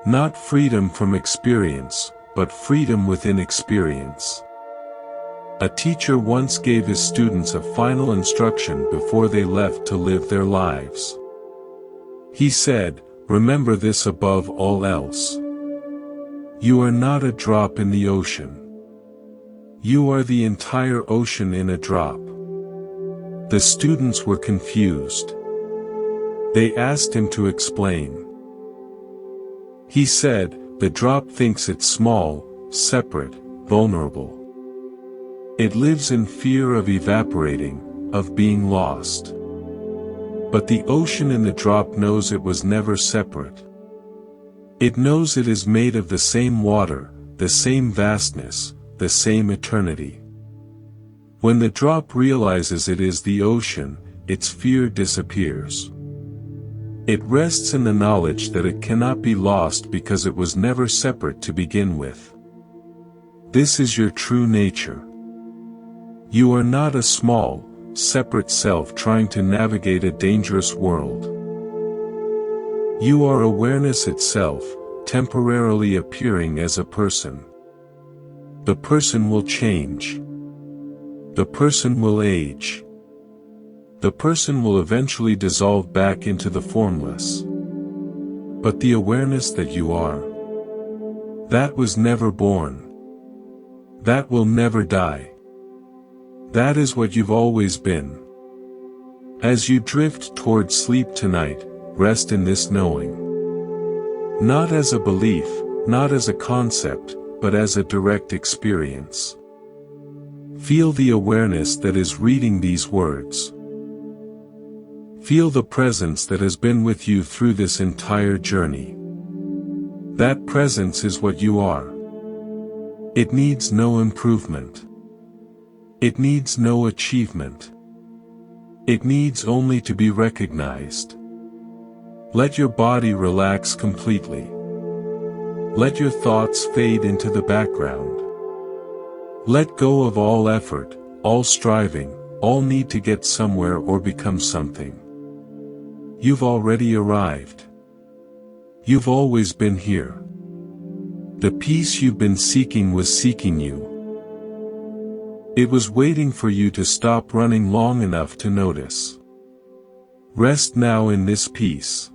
Not freedom from experience, but freedom within experience. A teacher once gave his students a final instruction before they left to live their lives. He said, "Remember this above all else. You are not a drop in the ocean. You are the entire ocean in a drop." The students were confused. They asked him to explain. He said, "The drop thinks it's small, separate, vulnerable. It lives in fear of evaporating, of being lost. But the ocean in the drop knows it was never separate. It knows it is made of the same water, the same vastness, the same eternity. When the drop realizes it is the ocean, its fear disappears. It rests in the knowledge that it cannot be lost because it was never separate to begin with. This is your true nature. You are not a small, separate self trying to navigate a dangerous world. You are awareness itself, temporarily appearing as a person. The person will change. The person will age. The person will eventually dissolve back into the formless. But the awareness that you are, that was never born. That will never die. That is what you've always been. As you drift toward sleep tonight, rest in this knowing. Not as a belief, not as a concept, but as a direct experience. Feel the awareness that is reading these words. Feel the presence that has been with you through this entire journey. That presence is what you are. It needs no improvement. It needs no achievement. It needs only to be recognized. Let your body relax completely. Let your thoughts fade into the background. Let go of all effort, all striving, all need to get somewhere or become something. You've already arrived. You've always been here. The peace you've been seeking was seeking you. It was waiting for you to stop running long enough to notice. Rest now in this peace.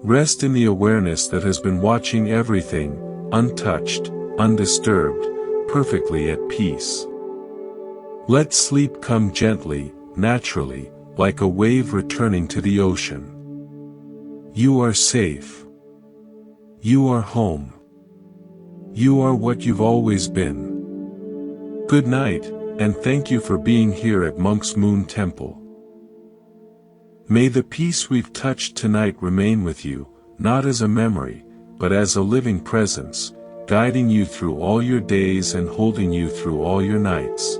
Rest in the awareness that has been watching everything, untouched, undisturbed, perfectly at peace. Let sleep come gently, naturally, like a wave returning to the ocean. You are safe. You are home. You are what you've always been. Good night, and thank you for being here at Monk's Moon Temple. May the peace we've touched tonight remain with you, not as a memory, but as a living presence, guiding you through all your days and holding you through all your nights.